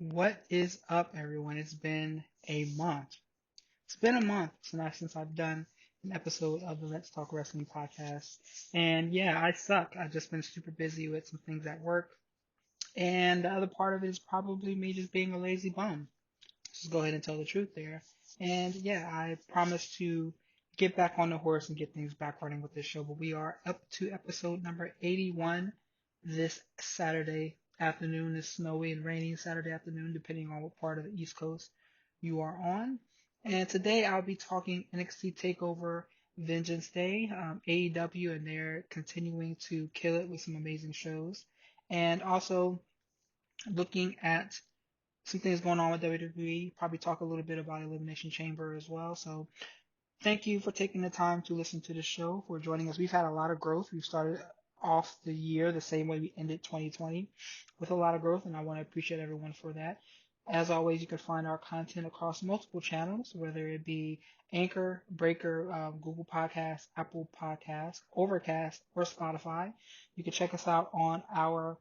What is up, everyone? It's been a month. It's been a month since I've done an episode of the Let's Talk Wrestling podcast. And yeah, I suck. I've just been super busy with some things at work. And the other part of it is probably me just being a lazy bum. Just go ahead and tell the truth there. And yeah, I promise to get back on the horse and get things back running with this show. But we are up to episode number 81 this Saturday afternoon, this snowy and rainy Saturday afternoon, depending on what part of the East Coast you are on. And today I'll be talking NXT TakeOver Vengeance Day, AEW, and they're continuing to kill it with some amazing shows. And also looking at some things going on with WWE. Probably talk a little bit about Elimination Chamber as well. So thank you for taking the time to listen to the show, for joining us. We've had a lot of growth. We've started off the year the same way we ended 2020 with a lot of growth, and I want to appreciate everyone for that. As always, you can find our content across multiple channels, whether it be Anchor, Breaker, Google Podcasts, Apple Podcasts, Overcast, or Spotify. You can check us out on our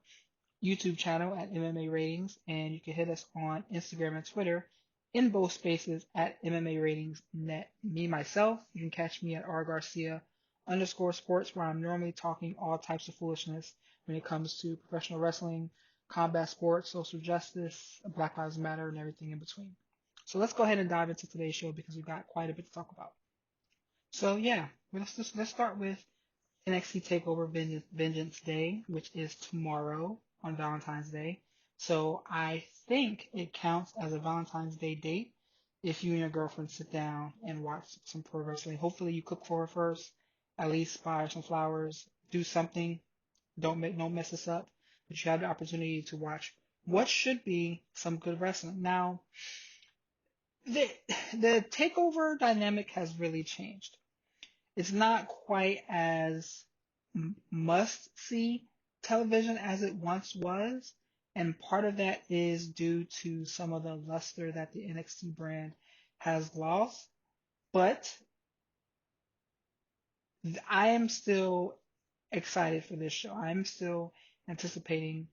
YouTube channel at MMA Ratings, and you can hit us on Instagram and Twitter in both spaces at MMA Ratings Net. Me, myself, you can catch me at rgarcia_sports, where I'm normally talking all types of foolishness when it comes to professional wrestling, combat sports, social justice, Black Lives Matter, and everything in between. So let's go ahead and dive into today's show because we've got quite a bit to talk about. So yeah, let's start with NXT TakeOver Vengeance Day, which is tomorrow on Valentine's Day. So I think it counts as a Valentine's Day date if you and your girlfriend sit down and watch some pro wrestling. Hopefully you cook for her first, at least buy her some flowers, do something. Don't mess this up. But you have the opportunity to watch what should be some good wrestling. Now, the the takeover dynamic has really changed. It's not quite as must see television as it once was. And part of that is due to some of the luster that the NXT brand has lost. But I am still excited for this show. I'm still anticipating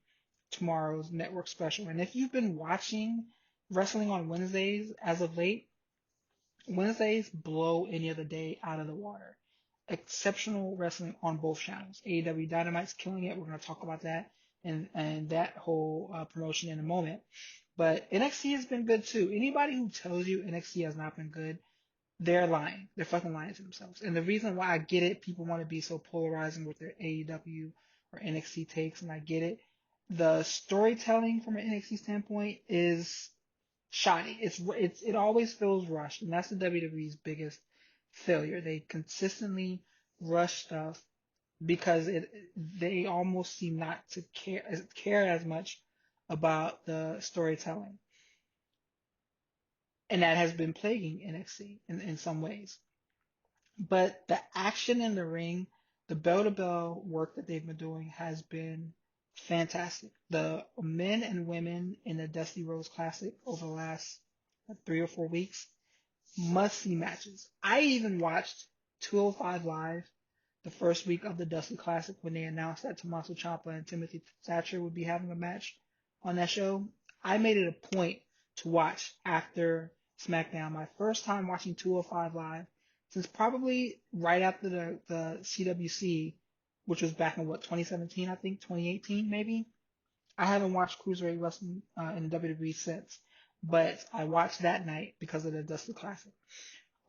tomorrow's network special. And if you've been watching wrestling on Wednesdays as of late, Wednesdays blow any other day out of the water. Exceptional wrestling on both channels. AEW Dynamite's killing it. We're going to talk about that and that whole promotion in a moment. But NXT has been good too. Anybody who tells you NXT has not been good, they're lying. They're fucking lying to themselves. And the reason why I get it, people want to be so polarizing with their AEW or NXT takes, and I get it. The storytelling from an NXT standpoint is shoddy. It always feels rushed, and that's the WWE's biggest failure. They consistently rush stuff because they almost seem not to care as much about the storytelling, and that has been plaguing NXT in some ways. But the action in the ring, the bell to bell work that they've been doing has been fantastic. The men and women in the Dusty Rhodes Classic over the last 3 or 4 weeks, must see matches. I even watched 205 Live the first week of the Dusty Classic when they announced that Tommaso Ciampa and Timothy Thatcher would be having a match on that show. I made it a point to watch after SmackDown. My first time watching 205 Live since probably right after the CWC, which was back in what, 2017, I think, 2018 maybe. I haven't watched Cruiserweight Wrestling in the WWE since, but I watched that night because of the Dusty Classic.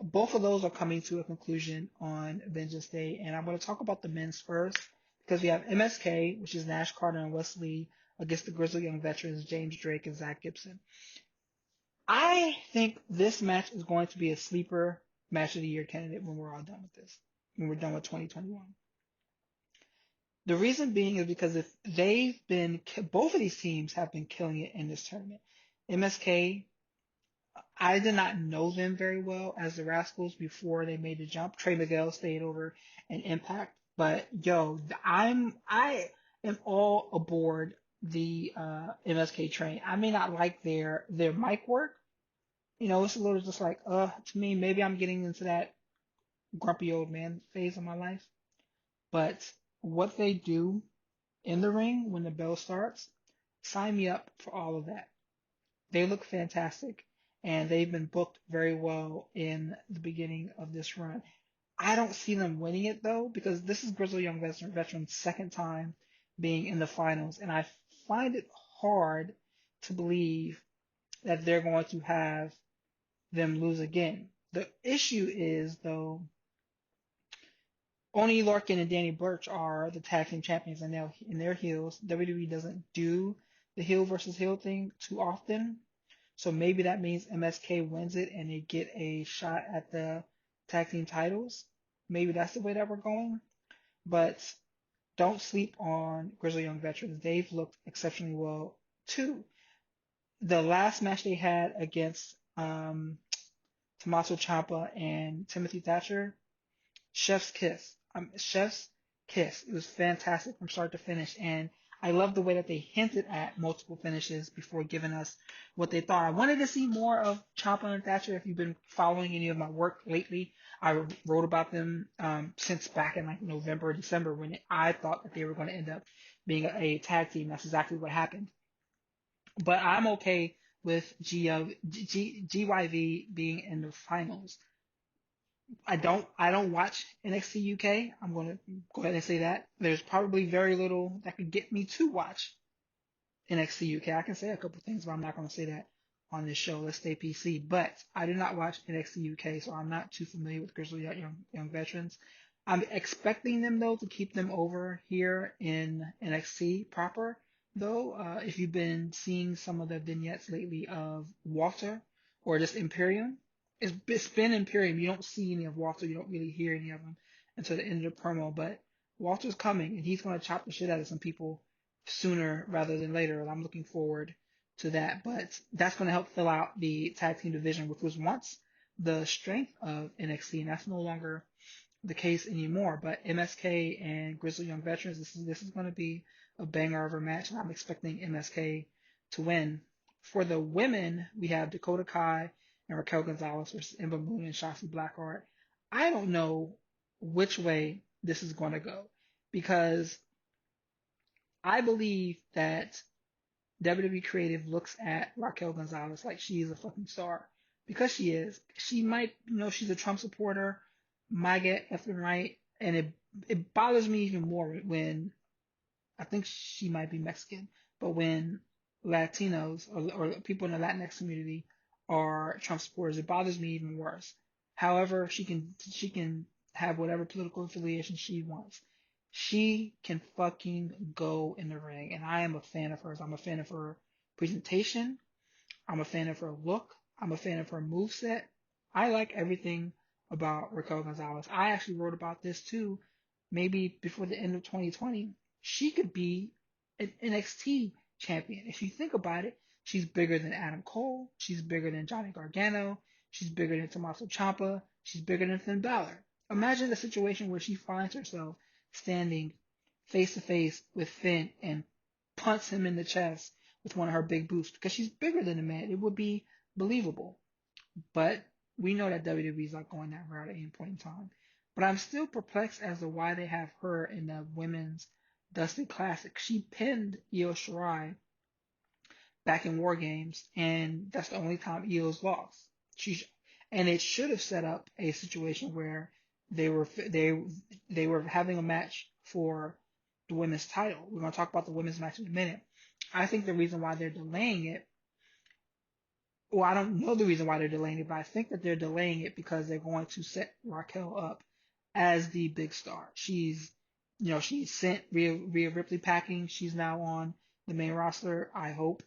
Both of those are coming to a conclusion on Vengeance Day, and I'm going to talk about the men's first because we have MSK, which is Nash Carter and Wes Lee, against the Grizzled Young Veterans James Drake and Zach Gibson. I think this match is going to be a sleeper match of the year candidate when we're all done with this, when we're done with 2021. The reason being is because if both of these teams have been killing it in this tournament. MSK, I did not know them very well as the Rascals before they made the jump. Trey Miguel stayed over in Impact, but yo, I am all aboard the MSK train. I may not like their mic work. It's a little just like to me maybe I'm getting into that grumpy old man phase of my life, but what they do in the ring when the bell starts, sign me up for all of that. They look fantastic, and they've been booked very well in the beginning of this run. I don't see them winning it though, because this is Grizzled Young Veteran's second time being in the finals, and I find it hard to believe that they're going to have them lose again. The issue is though, Oney Lorcan and Danny Burch are the tag team champions, and now in their heels. WWE doesn't do the heel versus heel thing too often, so maybe that means MSK wins it and they get a shot at the tag team titles. Maybe that's the way that we're going. But don't sleep on Grizzly Young Veterans. They've looked exceptionally well too. The last match they had against Tommaso Ciampa and Timothy Thatcher, chef's kiss. Chef's kiss. It was fantastic from start to finish, and I love the way that they hinted at multiple finishes before giving us what they thought. I wanted to see more of Ciampa and Thatcher. If you've been following any of my work lately, I wrote about them since back in like November or December when I thought that they were going to end up being a tag team. That's exactly what happened. But I'm okay with GYV being in the finals. I don't watch NXT UK. I'm going to go ahead and say that. There's probably very little that could get me to watch NXT UK. I can say a couple things, but I'm not going to say that on this show. Let's stay PC. But I do not watch NXT UK, so I'm not too familiar with Grizzly Young Veterans. I'm expecting them though to keep them over here in NXT proper. Though, if you've been seeing some of the vignettes lately of Walter or just Imperium, it's been Imperium. You don't see any of Walter. You don't really hear any of them until the end of the promo. But Walter's coming, and he's going to chop the shit out of some people sooner rather than later. And I'm looking forward to that. But that's going to help fill out the tag team division, which was once the strength of NXT, and that's no longer the case anymore. But MSK and Grizzly Young Veterans, this is going to be a banger of a match, and I'm expecting MSK to win. For the women, we have Dakota Kai and Raquel Gonzalez versus Ember Moon and Shotzi Blackheart. I don't know which way this is going to go because I believe that WWE Creative looks at Raquel Gonzalez like she is a fucking star because she is. She might, she's a Trump supporter, MAGA effing right, and it bothers me even more when I think she might be Mexican, but when Latinos or people in the Latinx community are Trump supporters, it bothers me even worse. However, she can have whatever political affiliation she wants. She can fucking go in the ring, and I am a fan of hers. I'm a fan of her presentation. I'm a fan of her look. I'm a fan of her moveset. I like everything about Raquel Gonzalez. I actually wrote about this too, maybe before the end of 2020. She could be an NXT champion. If you think about it, she's bigger than Adam Cole. She's bigger than Johnny Gargano. She's bigger than Tommaso Ciampa. She's bigger than Finn Balor. Imagine the situation where she finds herself standing face to face with Finn and punts him in the chest with one of her big boots because she's bigger than the man. It would be believable. But we know that WWE's not going that route at any point in time. But I'm still perplexed as to why they have her in the women's Dusty Classic. She pinned Io Shirai back in War Games, and that's the only time Io's lost. And it should have set up a situation where they were having a match for the women's title. We're going to talk about the women's match in a minute. I think the reason why they're delaying it, well, I don't know the reason why they're delaying it, but I think that they're delaying it because they're going to set Raquel up as the big star. She's sent Rhea Ripley packing. She's now on the main roster. I hope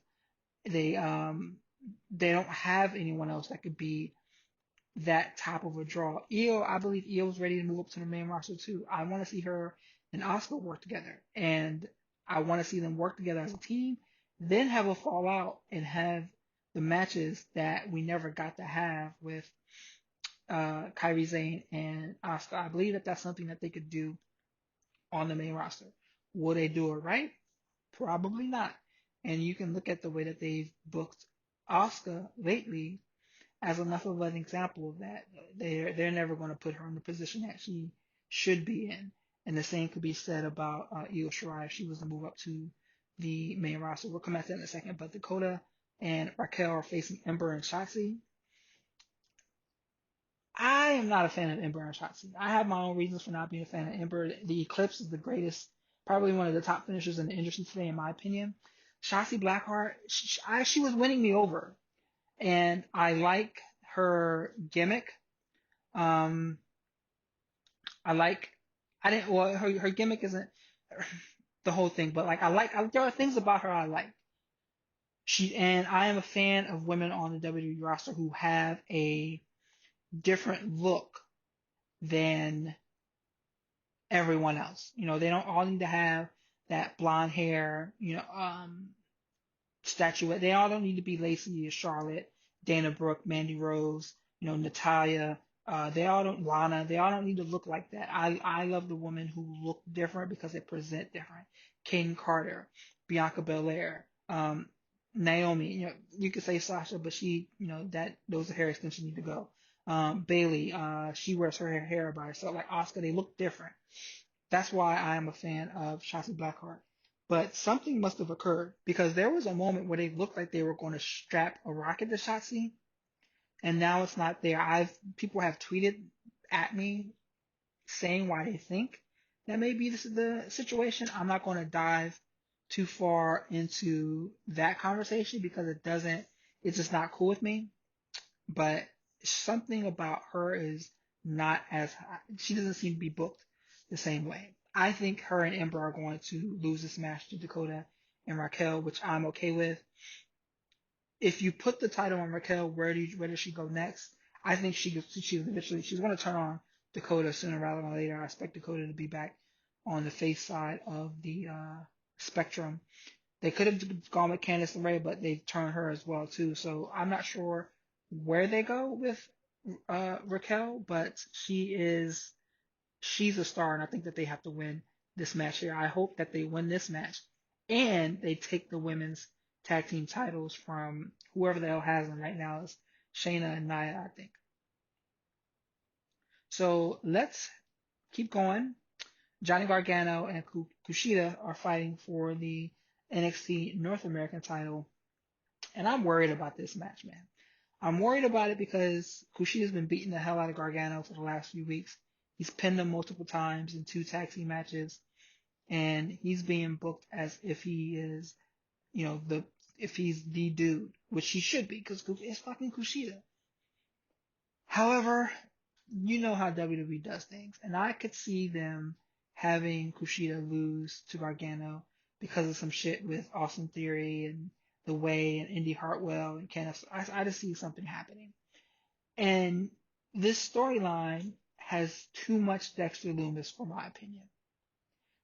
they don't have anyone else that could be that type of a draw. I believe Io's ready to move up to the main roster too. I want to see her and Asuka work together, and I want to see them work together as a team, then have a fallout and have the matches that we never got to have with Kairi Sane and Asuka. I believe that that's something that they could do on the main roster. Will they do it right? Probably not. And you can look at the way that they've booked Asuka lately as enough of an example of that. They're never going to put her in the position that she should be in. And the same could be said about Io Shirai if she was to move up to the main roster. We'll come at that in a second. But Dakota and Raquel are facing Ember and Shotzi. I am not a fan of Ember and Shotzi. I have my own reasons for not being a fan of Ember. The Eclipse is the greatest, probably one of the top finishers in the industry today, in my opinion. Shotzi Blackheart, she was winning me over, and I like her gimmick. Um, I like, I didn't, well, her gimmick isn't the whole thing, but like there are things about her I like. And I am a fan of women on the WWE roster who have a different look than everyone else. You know, they don't all need to have that blonde hair, statuette. They all don't need to be Lacey or Charlotte, Dana Brooke, Mandy Rose, Natalia. They all don't Lana. They all don't need to look like that. I love the women who look different because they present different. Kane Carter, Bianca Belair, Naomi. You could say Sasha, but she, that those hair extensions need to go. Bailey, she wears her hair by herself. Like Asuka, they look different. That's why I am a fan of Shotzi Blackheart. But something must have occurred because there was a moment where they looked like they were going to strap a rocket to Shotzi, and now it's not there. People have tweeted at me saying why they think that maybe this is the situation. I'm not going to dive too far into that conversation because it's just not cool with me. But something about her is not as she doesn't seem to be booked the same way. I think her and Ember are going to lose this match to Dakota and Raquel, which I'm okay with. If you put the title on Raquel, where does she go next? I think she's going to turn on Dakota sooner rather than later. I expect Dakota to be back on the face side of the spectrum. They could have gone with Candice LeRae, but they turned her as well too. So I'm not sure where they go with Raquel, but she's a star, and I think that they have to win this match here. I hope that they win this match and they take the women's tag team titles from whoever the hell has them right now. Is Shayna and Nia, I think. So let's keep going. Johnny Gargano and Kushida are fighting for the NXT North American title, and I'm worried about this match, man. I'm worried about it because Kushida's been beating the hell out of Gargano for the last few weeks. He's pinned him multiple times in 2 tag team matches, and he's being booked as if he is, if he's the dude, which he should be, because it's fucking Kushida. However, you know how WWE does things, and I could see them having Kushida lose to Gargano because of some shit with Austin Theory and The Way and Indy Hartwell and Kenneth. I just see something happening. And this storyline has too much Dexter Lumis, for my opinion,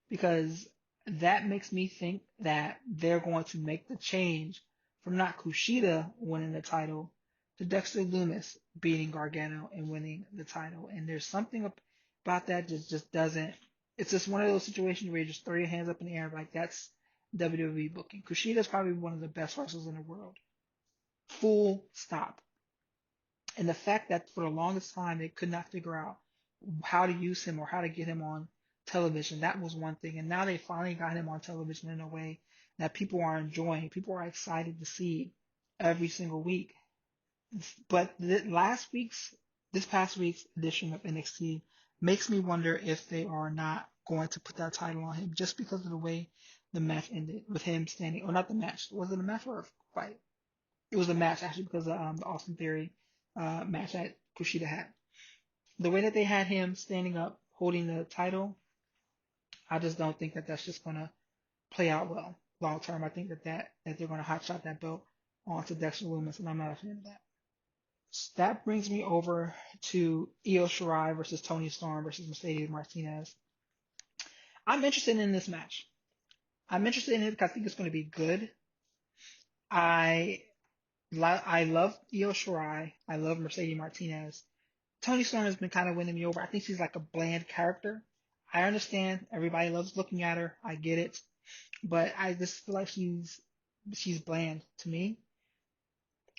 because that makes me think that they're going to make the change from not Kushida winning the title to Dexter Lumis beating Gargano and winning the title. And there's something about that that just doesn't. It's just one of those situations where you just throw your hands up in the air like that's WWE booking. Kushida is probably one of the best wrestlers in the world. Full stop. And the fact that for the longest time they could not figure out how to use him or how to get him on television, that was one thing. And now they finally got him on television in a way that people are enjoying. People are excited to see every single week. But this past week's edition of NXT makes me wonder if they are not going to put that title on him just because of the way the match ended with him standing, or not the match. Was it a match or a fight? It was a match actually because of the Austin Theory match that Kushida had. The way that they had him standing up holding the title, I just don't think that that's just going to play out well long term. I think that they're going to hotshot that belt onto Dexter Lumis, and I'm not a fan of that. So that brings me over to Io Shirai versus Toni Storm versus Mercedes Martinez. I'm interested in this match. I'm interested in it because I think it's going to be good. I love Io Shirai. I love Mercedes Martinez. Toni Storm has been kind of winning me over. I think she's like a bland character. I understand everybody loves looking at her. I get it, but I just feel like she's bland to me.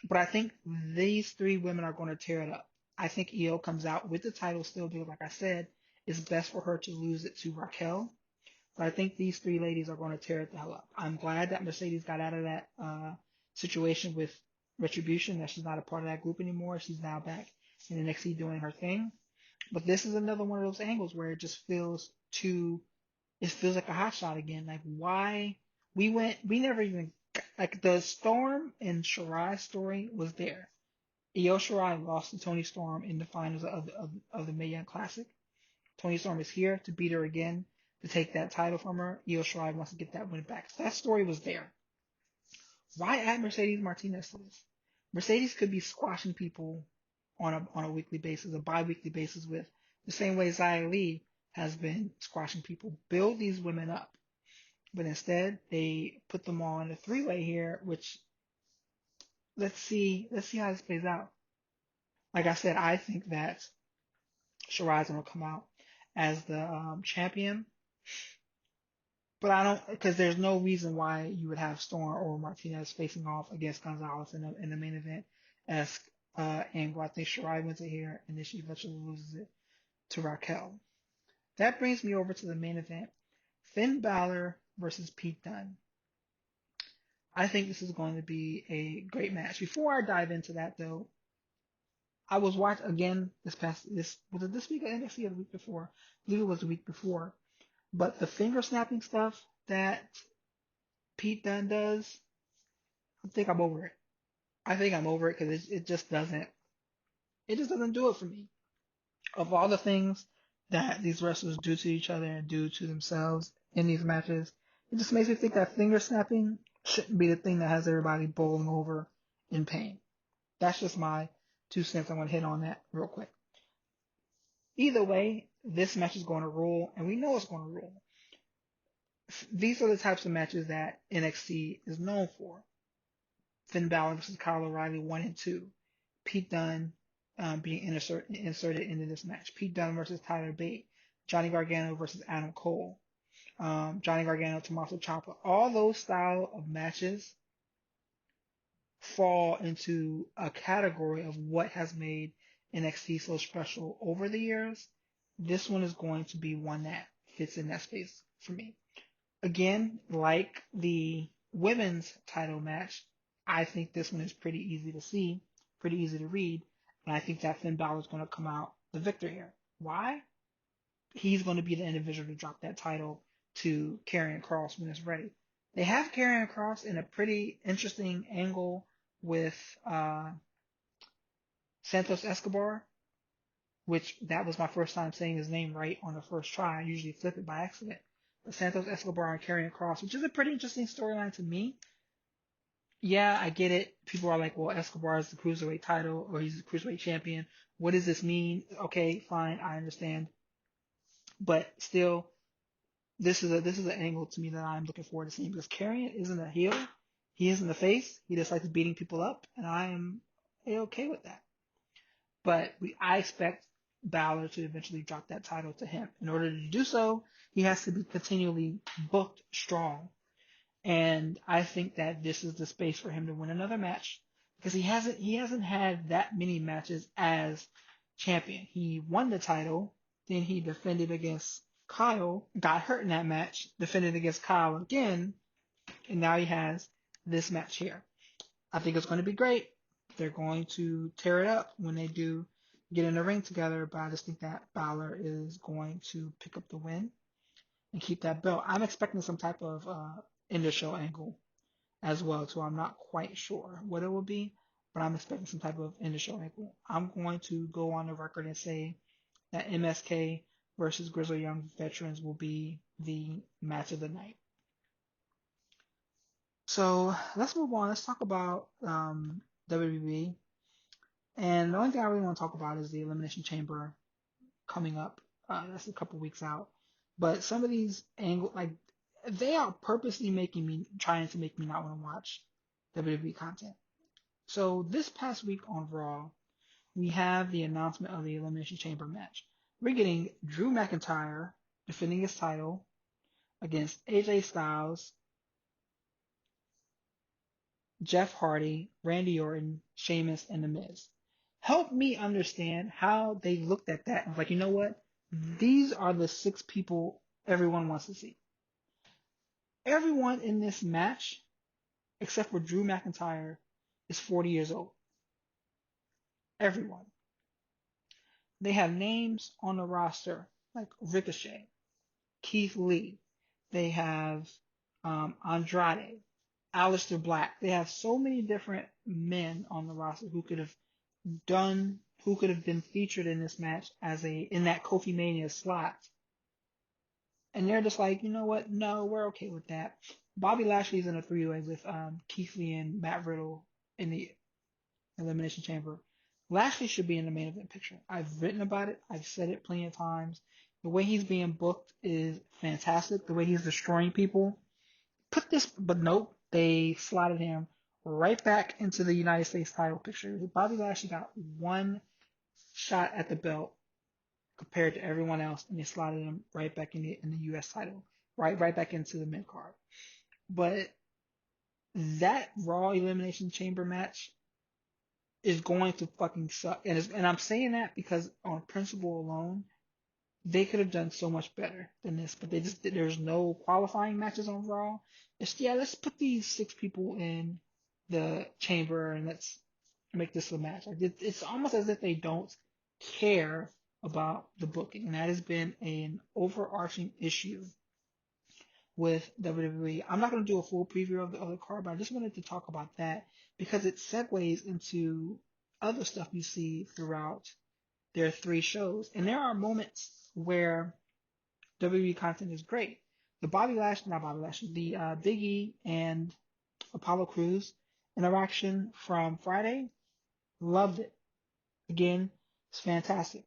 But I think these 3 women are going to tear it up. I think Io comes out with the title still because, like I said, it's best for her to lose it to Raquel. But I think these 3 ladies are going to tear it the hell up. I'm glad that Mercedes got out of that situation with Retribution, that she's not a part of that group anymore. She's now back in NXT doing her thing. But this is another one of those angles where it just feels too, it feels like a hot shot again. Like, why we never even, like, the Storm and Shirai story was there. Io Shirai lost to Toni Storm in the finals of the Mae Young Classic. Toni Storm is here to beat her again, to take that title from her. Io Shirai wants to get that win back. So that story was there. Why add Mercedes Martinez to this? Mercedes could be squashing people on a weekly basis, a bi-weekly basis, with the same way Xia Li has been squashing people. Build these women up. But instead, they put them all in a three-way here, which let's see how this plays out. Like I said, I think that Shirai's gonna come out as the champion, but I don't, because there's no reason why you would have Storm or Martinez facing off against Gonzalez in the main event as angle. I think Shirai wins it here, and then she eventually loses it to Raquel. That brings me over to the main event: Finn Balor versus Pete Dunne. I think this is going to be a great match. Before I dive into that, though, I was watching again this was it this week at NXT or the week before? I believe it was the week before. But the finger snapping stuff that Pete Dunne does, I think I'm over it. I think I'm over it because it just doesn't do it for me. Of all the things that these wrestlers do to each other and do to themselves in these matches, it just makes me think that finger snapping shouldn't be the thing that has everybody bowling over in pain. That's just my 2 cents. I'm going to hit on that real quick. Either way, this match is going to rule, and we know it's going to rule. These are the types of matches that NXT is known for. Finn Balor versus Kyle O'Reilly 1 and 2. Pete Dunne being inserted into this match. Pete Dunne versus Tyler Bate. Johnny Gargano versus Adam Cole. Johnny Gargano, Tommaso Ciampa. All those style of matches fall into a category of what has made NXT so special over the years. This one is going to be one that fits in that space for me. Again, like the women's title match, I think this one is pretty easy to see, pretty easy to read, and I think that Finn Balor is going to come out the victor here. Why? He's going to be the individual to drop that title to Karrion Kross when it's ready. They have Karrion Kross in a pretty interesting angle with Santos Escobar, which that was my first time saying his name right on the first try. I usually flip it by accident. But Santos Escobar and Karrion Kross, which is a pretty interesting storyline to me. Yeah, I get it. People are like, well, Escobar is the cruiserweight title, or he's the cruiserweight champion. What does this mean? Okay, fine, I understand. But still, this is an angle to me that I'm looking forward to seeing, because Karrion isn't a heel. He isn't a face. He just likes beating people up, and I am okay with that. But I expect Balor to eventually drop that title to him. In order to do so, he has to be continually booked strong. And I think that this is the space for him to win another match, because he hasn't had that many matches as champion. He won the title, then he defended against Kyle, got hurt in that match, defended against Kyle again, and now he has this match here. I think it's going to be great. They're going to tear it up when they do get in the ring together, but I just think that Balor is going to pick up the win and keep that belt. I'm expecting some type of end of show angle as well, so I'm not quite sure what it will be, but I'm expecting some type of end of show angle. I'm going to go on the record and say that MSK versus Grizzled Young Veterans will be the match of the night. So let's move on. Let's talk about WWE. And the only thing I really want to talk about is the Elimination Chamber coming up. That's a couple weeks out. But some of these they are purposely trying to make me not want to watch WWE content. So this past week on Raw, we have the announcement of the Elimination Chamber match. We're getting Drew McIntyre defending his title against AJ Styles, Jeff Hardy, Randy Orton, Sheamus, and The Miz. Help me understand how they looked at that and was like, you know what? These are the 6 people everyone wants to see. Everyone in this match except for Drew McIntyre, is 40 years old. Everyone. They have names on the roster like Ricochet, Keith Lee. They have Andrade, Aleister Black. They have so many different men on the roster who could have been featured in this match in that Kofi Mania slot. And they're just like, you know what? No, we're okay with that. Bobby Lashley's in a three-way with Keith Lee and Matt Riddle in the Elimination Chamber. Lashley should be in the main event picture. I've written about it. I've said it plenty of times. The way he's being booked is fantastic. The way he's destroying people. But nope, they slotted him right back into the United States title picture. Bobby Lashley got one shot at the belt compared to everyone else, and they slotted him right back in the U.S. title, right back into the mid card. But that Raw Elimination Chamber match is going to fucking suck, and I'm saying that because on principle alone, they could have done so much better than this, but there's no qualifying matches on Raw. Let's put these 6 people in the chamber and let's make this a match. Like it's almost as if they don't care about the booking, and that has been an overarching issue with WWE. I'm not going to do a full preview of the other card, but I just wanted to talk about that because it segues into other stuff you see throughout their 3 shows. And there are moments where WWE content is great. The not Bobby Lashley, the Big E and Apollo Crews interaction from Friday, loved it. Again, it's fantastic.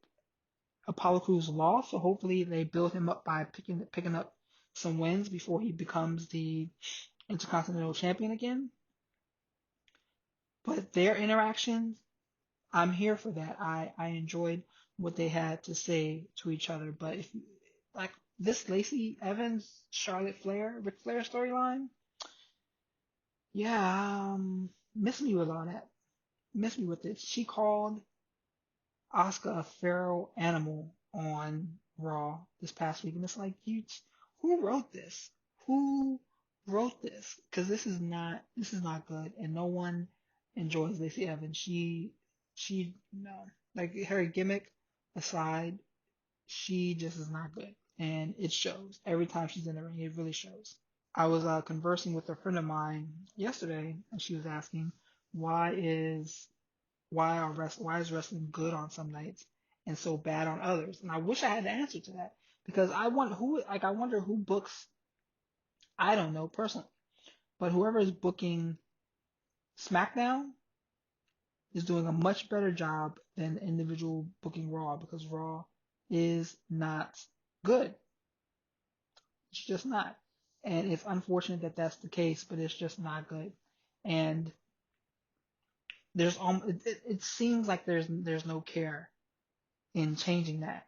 Apollo Crews lost, so hopefully they build him up by picking up some wins before he becomes the Intercontinental Champion again. But their interactions, I'm here for that. I enjoyed what they had to say to each other. But if like this Lacey Evans, Charlotte Flair, Ric Flair storyline, yeah, miss me with all that. Miss me with it. She called Asuka a feral animal on Raw this past week, and it's like, who wrote this? Who wrote this? Because this is not good, and no one enjoys Lacey Evans. No, like her gimmick aside, she just is not good, and it shows every time she's in the ring. It really shows. I was conversing with a friend of mine yesterday, and she was asking, why is why is wrestling good on some nights and so bad on others? And I wish I had the answer to that because I wonder who books. I don't know personally, but whoever is booking SmackDown is doing a much better job than individual booking Raw because Raw is not good. It's just not. And it's unfortunate that that's the case, but it's just not good. And it seems like there's no care in changing that.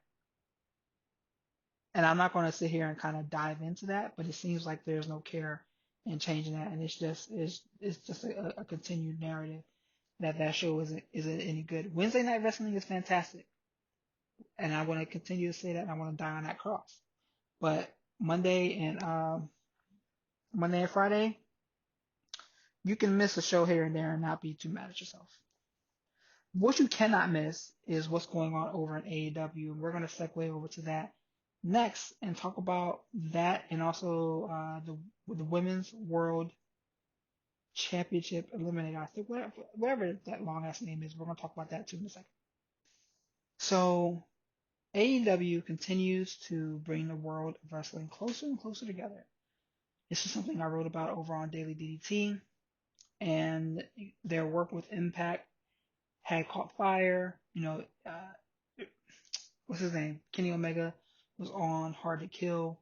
And I'm not going to sit here and kind of dive into that, but it seems like there's no care in changing that, and it's just a continued narrative that show isn't any good. Wednesday Night Wrestling is fantastic, and I want to continue to say that, and I want to die on that cross. But Monday and Friday, you can miss a show here and there and not be too mad at yourself. What you cannot miss is what's going on over in AEW, and we're going to segue over to that next and talk about that and also the Women's World Championship Eliminator. I think whatever that long ass name is, we're going to talk about that too in a second. So AEW continues to bring the world of wrestling closer and closer together. This is something I wrote about over on Daily DDT, and their work with Impact had caught fire. What's his name? Kenny Omega was on Hard to Kill.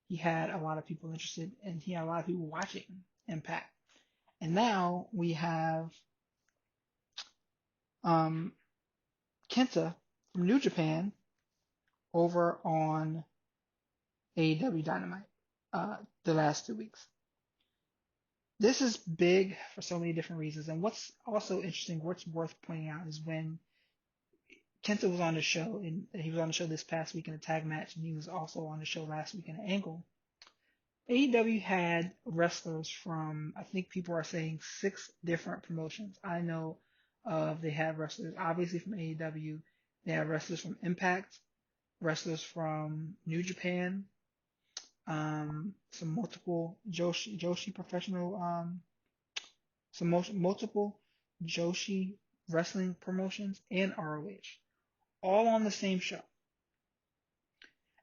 He had a lot of people interested, and he had a lot of people watching Impact. And now we have Kenta from New Japan over on AEW Dynamite the last 2 weeks. This is big for so many different reasons. And what's also interesting, what's worth pointing out is when Kenta was on the show, and he was on the show this past week in a tag match, and he was also on the show last week in an angle. AEW had wrestlers from, I think people are saying 6 different promotions. I know they had wrestlers obviously from AEW. They had wrestlers from Impact, wrestlers from New Japan, some multiple Joshi professional, multiple Joshi wrestling promotions and ROH, all on the same show.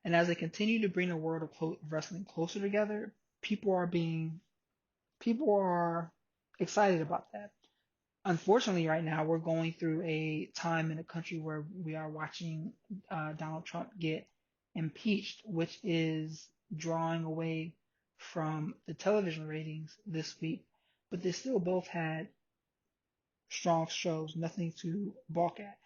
And as they continue to bring the world of wrestling closer together, people are being people are excited about that. Unfortunately, right now we're going through a time in the country where we are watching Donald Trump get impeached, which is drawing away from the television ratings this week. But they still both had strong shows, nothing to balk at.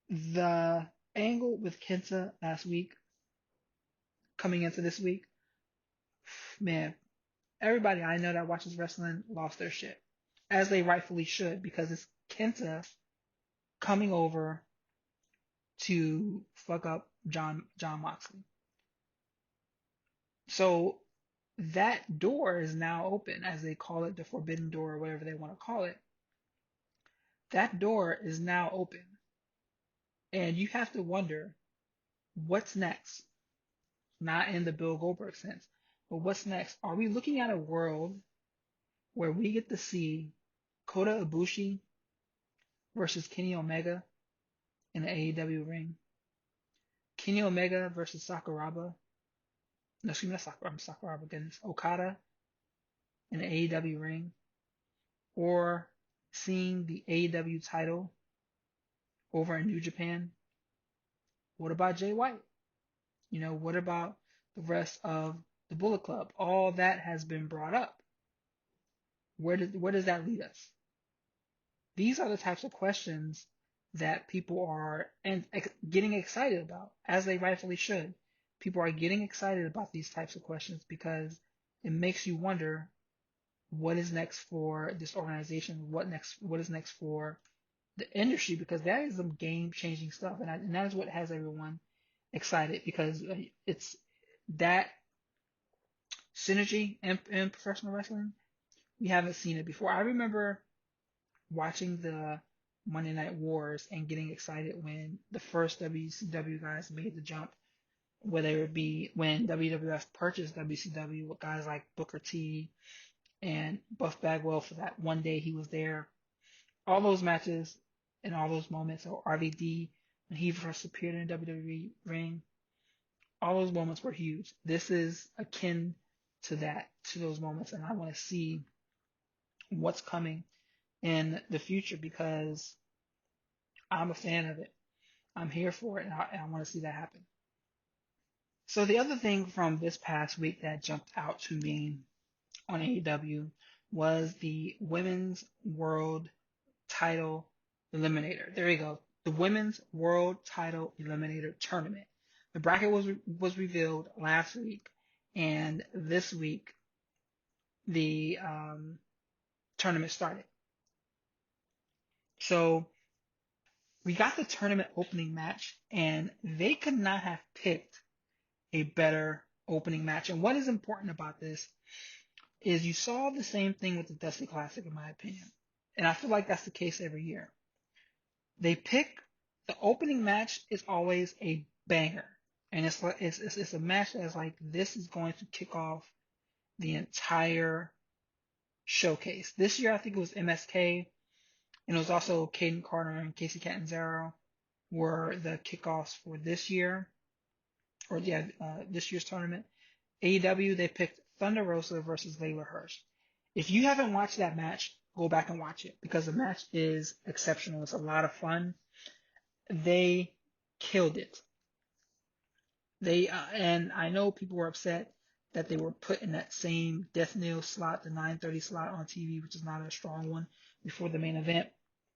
The angle with Kenta last week, coming into this week, man, everybody I know that watches wrestling lost their shit, as they rightfully should, because it's Kenta coming over to fuck up John Moxley. So that door is now open, as they call it, the forbidden door or whatever they want to call it. That door is now open, and you have to wonder what's next. Not in the Bill Goldberg sense, but what's next? Are we looking at a world where we get to see Kota Ibushi versus Kenny Omega in the AEW ring? Kenny Omega versus Sakuraba. No, excuse me, not Sakuraba. Sakuraba, goodness. Okada in the AEW ring. Or seeing the AEW title over in New Japan. What about Jay White? What about the rest of the Bullet Club? All that has been brought up. Where does that lead us? These are the types of questions that people are getting excited about, as they rightfully should. People are getting excited about these types of questions because it makes you wonder what is next for this organization, what is next for the industry, because that is some game-changing stuff, and that is what has everyone excited, because it's that synergy in professional wrestling. We haven't seen it before. I remember watching the Monday Night Wars and getting excited when the first WCW guys made the jump, whether it be when WWF purchased WCW with guys like Booker T and Buff Bagwell for that one day he was there. All those matches and all those moments, or RVD when he first appeared in the WWE ring, all those moments were huge. This is akin to those moments, and I want to see what's coming in the future because I'm a fan of it. I'm here for it, and I want to see that happen. So the other thing from this past week that jumped out to me on AEW was the Women's World Title Eliminator. There you go. The Women's World Title Eliminator Tournament. The bracket was revealed last week, and this week the tournament started. So we got the tournament opening match, and they could not have picked a better opening match. And what is important about this is you saw the same thing with the Dusty Classic, in my opinion. And I feel like that's the case every year. They pick the opening match is always a banger. And it's a match that's like, this is going to kick off the entire showcase. This year, I think it was MSK, and it was also Caden Carter and Casey Catanzaro were the kickoffs for this year, this year's tournament. AEW, they picked Thunder Rosa versus Layla Hirsch. If you haven't watched that match, go back and watch it because the match is exceptional. It's a lot of fun. They killed it. And I know people were upset that they were put in that same Death Nail slot, the 9:30 slot on TV, which is not a strong one, before the main event,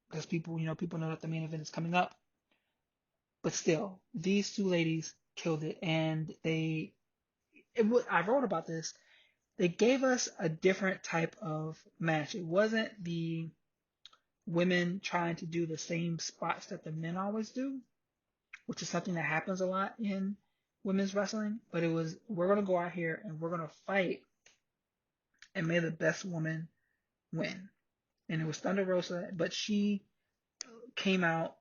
because people know that the main event is coming up. But still, these two ladies killed it, and I wrote about this. They gave us a different type of match. It wasn't the women trying to do the same spots that the men always do, which is something that happens a lot in women's wrestling, but it was, we're gonna go out here and we're gonna fight, and may the best woman win. And it was Thunder Rosa, but she came out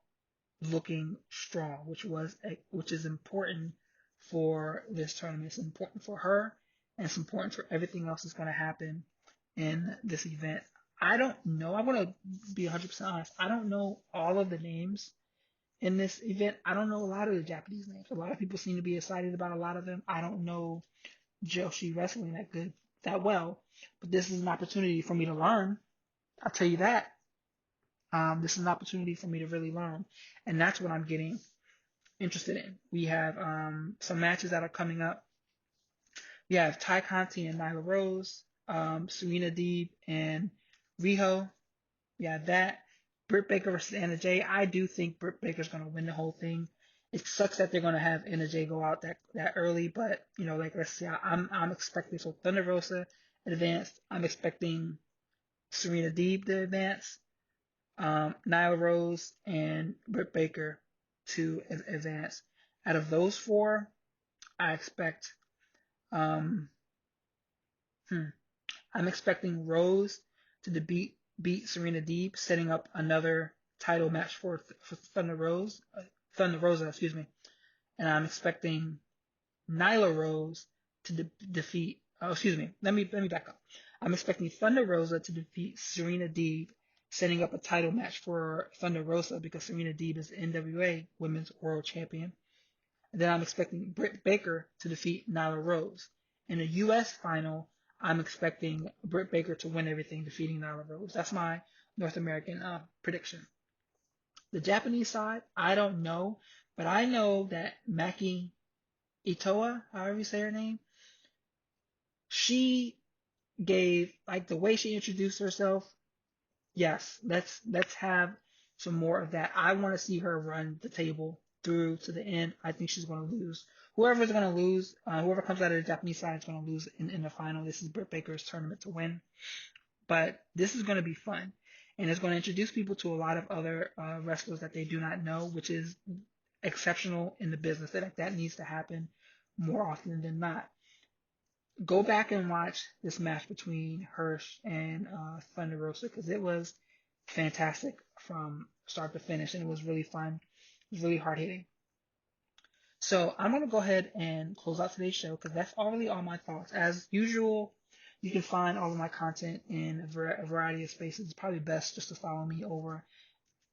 looking strong, which is important for this tournament. It's important for her, and it's important for everything else that's going to happen in this event. I don't know. I want to be 100% honest. I don't know all of the names in this event. I don't know a lot of the Japanese names. A lot of people seem to be excited about a lot of them. I don't know Joshi wrestling that well, but this is an opportunity for me to learn. I'll tell you that. This is an opportunity for me to really learn, and that's what I'm getting interested in. We have some matches that are coming up. We have Ty Conti and Nyla Rose, Serena Deeb and Riho. We have that. Britt Baker versus Anna Jay. I do think Britt Baker's going to win the whole thing. It sucks that they're going to have Anna Jay go out that early, but like, let's see. I'm expecting, so Thunder Rosa advanced. I'm expecting Serena Deeb to advance. Nyla Rose and Britt Baker to advance. Out of those four, I expect um, I'm expecting Rose to beat Serena Deeb, setting up another title match for Thunder Rosa, excuse me. And I'm expecting Nyla Rose to defeat. Oh, excuse me. Let me back up. I'm expecting Thunder Rosa to defeat Serena Deeb, setting up a title match for Thunder Rosa because Serena Deeb is the NWA Women's World Champion. And then I'm expecting Britt Baker to defeat Nyla Rose. In the U.S. final, I'm expecting Britt Baker to win everything, defeating Nyla Rose. That's my North American prediction. The Japanese side, I don't know, but I know that Maki Itoa, however you say her name, she gave, like, the way she introduced herself. Yes, let's have some more of that. I want to see her run the table through to the end. I think she's going to lose. Whoever's going to lose, whoever comes out of the Japanese side is going to lose in the final. This is Britt Baker's tournament to win. But this is going to be fun. And it's going to introduce people to a lot of other wrestlers that they do not know, which is exceptional in the business. That needs to happen more often than not. Go back and watch this match between Hirsch and Thunder Rosa because it was fantastic from start to finish, and it was really fun. It was really hard hitting. So I'm going to go ahead and close out today's show because that's already all my thoughts. As usual, you can find all of my content in a variety of spaces. It's probably best just to follow me over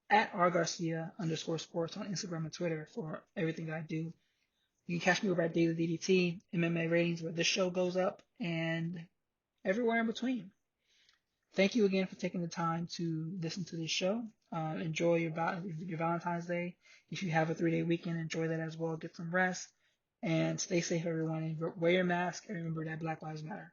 at rgarcia_sports on Instagram and Twitter for everything that I do. You can catch me over at Daily DDT, MMA Ratings, where this show goes up, and everywhere in between. Thank you again for taking the time to listen to this show. Enjoy your Valentine's Day. If you have a 3-day weekend, enjoy that as well. Get some rest and stay safe, everyone. And wear your mask and remember that Black Lives Matter.